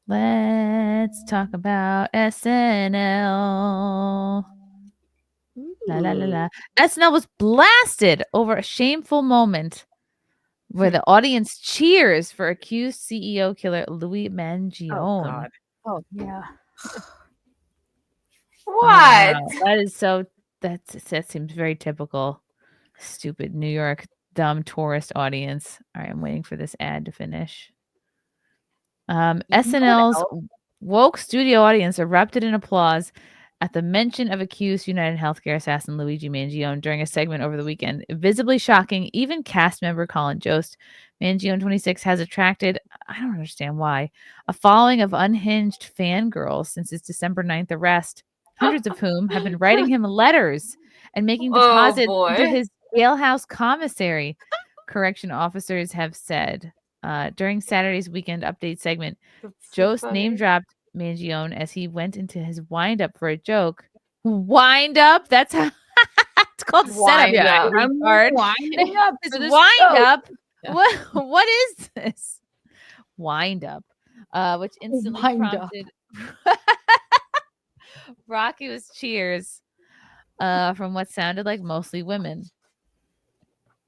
Let's talk about SNL. La la la la. SNL was blasted over a shameful moment where the audience cheers for accused CEO killer Louis Oh Mangione. God. Oh yeah. Oh What? wow, that seems very typical. Stupid New York dumb tourist audience. All right, I'm waiting for this ad to finish. You know what SNL's else? woke studio audience erupted in applause at the mention of accused United Healthcare assassin Luigi Mangione during a segment over the weekend, visibly shocking even cast member Colin Jost. Mangione 26 has attracted, I don't understand why, a following of unhinged fangirls since his December 9th arrest, hundreds of whom have been writing him letters and making Oh deposits into boy. his jailhouse commissary, correction officers have said. During Saturday's weekend update segment, That's so Jost name funny. dropped Mangione as he went into his wind up for a joke. Wind up? That's how it's called setup, Wind you Yeah, up. I'm retard. winding up This for this wind joke. up. Yeah. What is this? Wind up. Which instantly Wind up. prompted raucous cheers from what sounded like mostly women.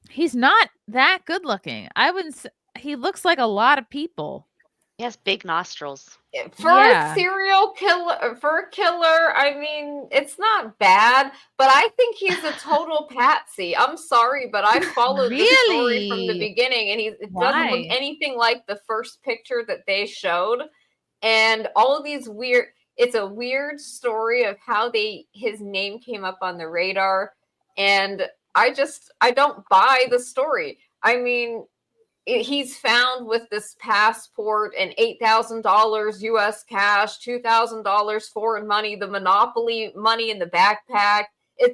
He's not that good looking. I wouldn't say, he looks like a lot of people. He has big nostrils. For a Yeah. serial killer, for a killer, I mean, it's not bad, but I think he's a total patsy. I'm sorry, but I followed this story from the Really? beginning, and it doesn't look Why? anything like the first picture that they showed. And all of these weird, it's a weird story of how his name came up on the radar, and I don't buy the story. I mean, he's found with this passport and $8,000 US cash, $2,000 foreign money, the monopoly money in the backpack.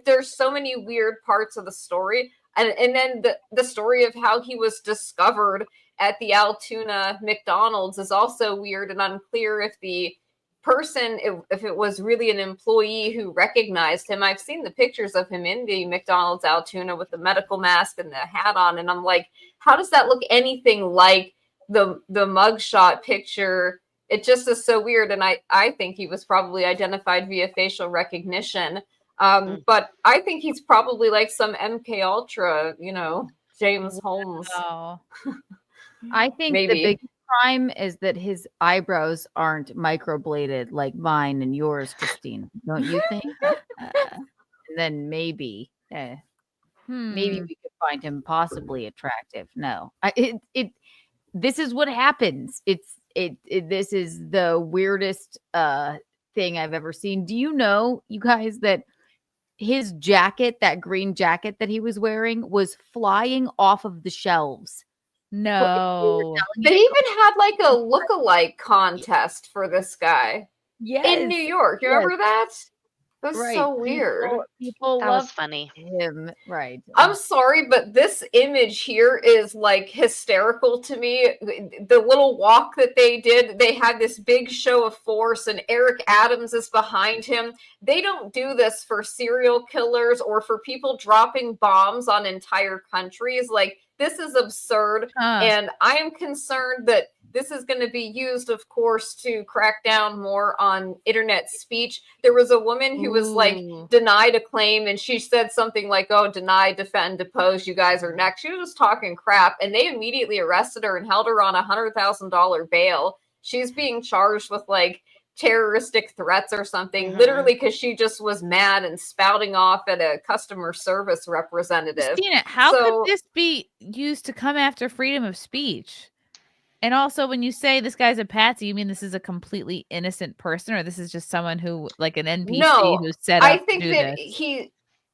There's so many weird parts of the story. And then the story of how he was discovered at the Altoona McDonald's is also weird and unclear if the person, if it was really an employee who recognized him. I've seen the pictures of him in the McDonald's Altoona with the medical mask and the hat on, and I'm like, how does that look anything like the mugshot picture? It just is so weird, and I think he was probably identified via facial recognition. But I think he's probably like some MK Ultra, James Holmes. Wow. I think the Maybe. big crime is that his eyebrows aren't microbladed like mine and yours, Christine. Don't you think? And then maybe Hmm. we could find him possibly attractive. No, this is what happens. This is the weirdest thing I've ever seen. Do you know, you guys, that his jacket, that green jacket that he was wearing, was flying off of the shelves? No. They even had like a look-alike contest for this guy in New York. You yes. remember that? It was Right. so weird. People That love was funny. him. Right. I'm sorry, but this image here is like hysterical to me. The little walk that they did, they had this big show of force, and Eric Adams is behind him. They don't do this for serial killers or for people dropping bombs on entire countries. Like, this is absurd. Huh. And I am concerned that this is going to be used, of course, to crack down more on internet speech. There was a woman who was like Ooh. denied a claim, and she said something like, "Oh, deny, defend, depose, you guys are next." She was just talking crap, and they immediately arrested her and held her on $100,000 bail. She's being charged with like terroristic threats or something, literally because she just was mad and spouting off at a customer service representative. Christina, how So- could this be used to come after freedom of speech? And also, when you say this guy's a patsy, you mean this is a completely innocent person, or this is just someone who, like an NPC No, who's set I up to think do that this?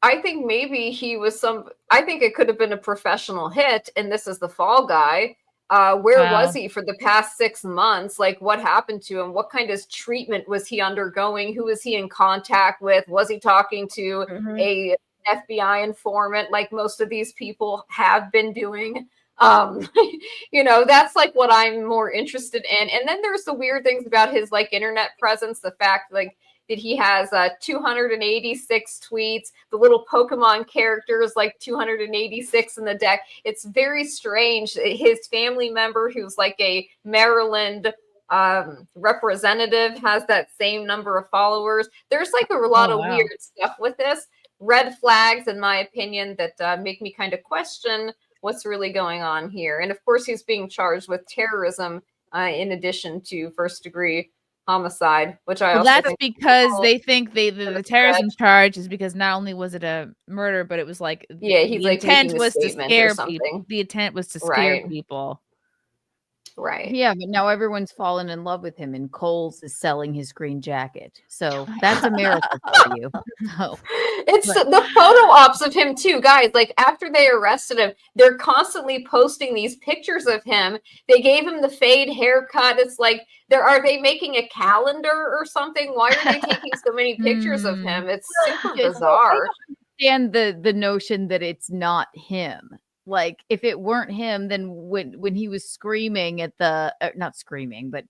I think maybe he was I think it could have been a professional hit, and this is the fall guy. Where Wow. was he for the past 6 months? Like, what happened to him? What kind of treatment was he undergoing? Who was he in contact with? Was he talking to a FBI informant like most of these people have been doing? That's like what I'm more interested in. And then there's the weird things about his like internet presence, the fact like that he has 286 tweets, the little Pokemon characters like 286 in the deck. It's very strange. His family member, who's like a Maryland Representative has that same number of followers. There's like a lot of weird stuff with this. Red flags, in my opinion, that make me kind of question what's really going on here. And of course, he's being charged with terrorism in addition to first-degree homicide, which I also that's think because they think the terrorism charge is because not only was it a murder, but it was like he's the like intent making a was to statement or scare something. people. The intent was to scare people. Right. Yeah, but now everyone's fallen in love with him, and Kohls is selling his green jacket. So that's America for you. No. It's the photo ops of him too, guys. Like after they arrested him, they're constantly posting these pictures of him. They gave him the fade haircut. It's like are they making a calendar or something? Why are they taking so many pictures of him? It's super bizarre. I don't understand the notion that it's not him. Like if it weren't him, then when he was screaming at the not screaming, but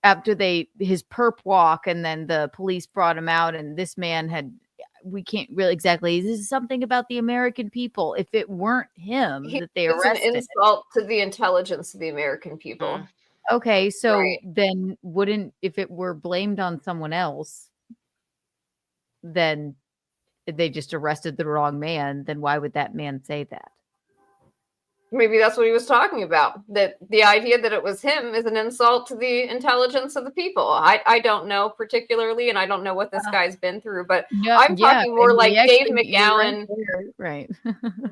after his perp walk, and then the police brought him out, and this man we can't really exactly. This is something about the American people. If it weren't him that they arrested, it's an insult to the intelligence of the American people. Okay, so then if it were blamed on someone else, then they just arrested the wrong man. Then why would that man say that? Maybe that's what he was talking about, that the idea that it was him is an insult to the intelligence of the people. I don't know particularly, and I don't know what this guy's been through, but I'm talking more like Dave McGowan, right?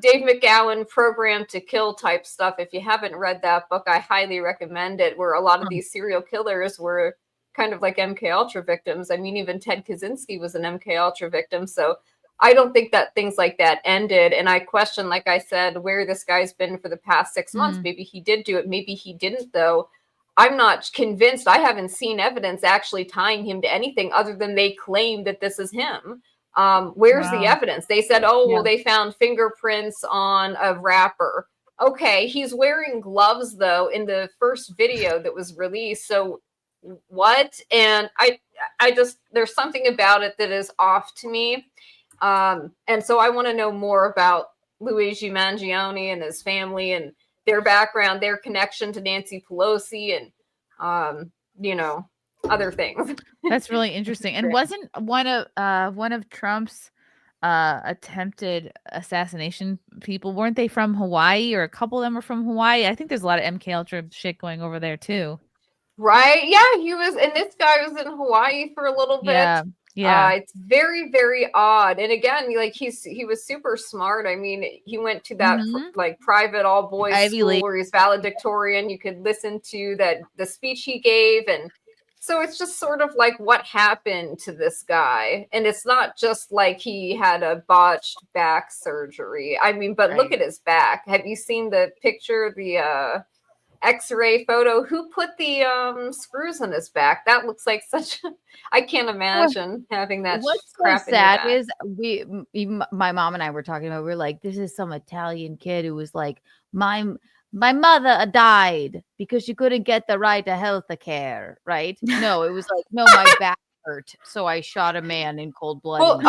Dave McGowan, Programmed to Kill type stuff. If you haven't read that book, I highly recommend it, where a lot of these serial killers were kind of like MK Ultra victims. I mean, even Ted Kaczynski was an MK Ultra victim, so I don't think that things like that ended. And I question, like I said, where this guy's been for the past 6 months. Maybe he did do it. Maybe he didn't, though. I'm not convinced. I haven't seen evidence actually tying him to anything other than they claim that this is him. Where's the evidence? They said, well, they found fingerprints on a wrapper. Okay, he's wearing gloves, though, in the first video that was released. So what? And I just, there's something about it that is off to me. And so I want to know more about Luigi Mangione and his family and their background, their connection to Nancy Pelosi, and other things. That's really interesting. And wasn't one of Trump's attempted assassination people, weren't they from Hawaii, or a couple of them were from Hawaii? I think there's a lot of MK Ultra shit going over there too. Right? Yeah, he was, and this guy was in Hawaii for a little bit. Yeah. It's very, very odd. And again, like he was super smart. I mean, he went to that like private all boys Ivy school League, where he's valedictorian. You could listen to the speech he gave, and so it's just sort of like what happened to this guy. And it's not just like he had a botched back surgery. I mean, but look at his back. Have you seen the picture, the X-ray photo? Who put the screws on his back? That looks like such I can't imagine having that. What's so sad is my mom and I were talking about, we're like, this is some Italian kid who was like, my mother died because she couldn't get the right to health care, right? No, it was like, no, my back hurt, so I shot a man in cold blood. Well,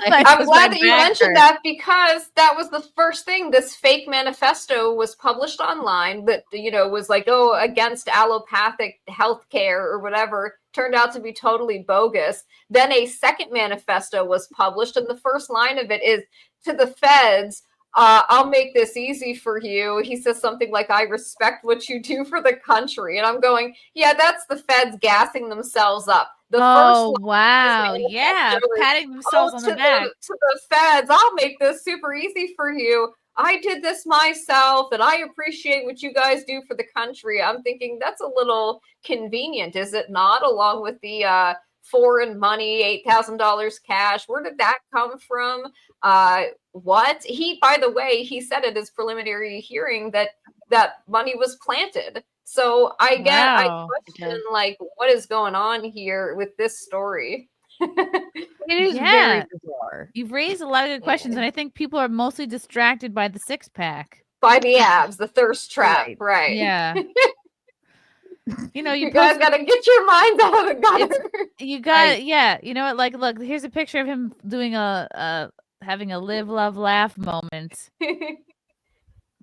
I'm glad that you mentioned that, because that was the first thing. This fake manifesto was published online that, was like, against allopathic healthcare or whatever. Turned out to be totally bogus. Then a second manifesto was published, and the first line of it is, to the feds, I'll make this easy for you. He says something like, I respect what you do for the country. And I'm going, yeah, that's the feds gassing themselves up. Wow. Yeah. Patting themselves on the back. To the feds, I'll make this super easy for you. I did this myself, and I appreciate what you guys do for the country. I'm thinking that's a little convenient, is it not? Along with the foreign money, $8,000 cash. Where did that come from? What? By the way, he said at his preliminary hearing that money was planted. So I question, like, what is going on here with this story? It is very bizarre. You've raised a lot of good questions, and I think people are mostly distracted by the six-pack. By the abs, the thirst trap, right? Yeah. You guys got to get your minds out of the gutter. You got, you know what? Like, look, here's a picture of him doing having a live, love, laugh moment.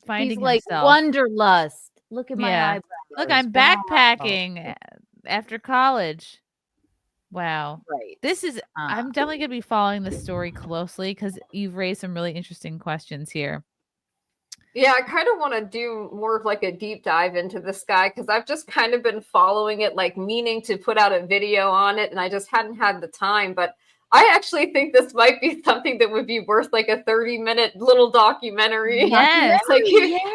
Finding He's like himself. Wanderlust. Look at my eyebrows. Look, I'm backpacking. after college. Wow. Right. This is, I'm definitely going to be following the story closely because you've raised some really interesting questions here. Yeah, I kind of want to do more of like a deep dive into this guy because I've just kind of been following it, like meaning to put out a video on it, and I just hadn't had the time. But I actually think this might be something that would be worth like a 30-minute little documentary. Yes. Like,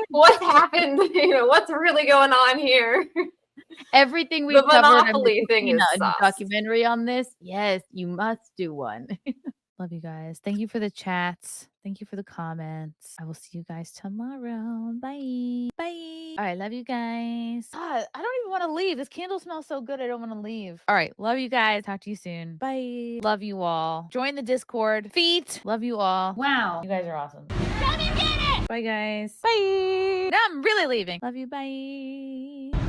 what happened? What's really going on here? Everything we The covered on Monopoly thing is a sus. documentary on this. Yes, you must do one. Love you guys. Thank you for the chats. Thank you for the comments. I will see you guys tomorrow. Bye. Bye. All right. Love you guys. God, I don't even want to leave. This candle smells so good. I don't want to leave. All right. Love you guys. Talk to you soon. Bye. Love you all. Join the Discord. Feet. Love you all. Wow. You guys are awesome. Bye, guys. Bye. Now I'm really leaving. Love you. Bye.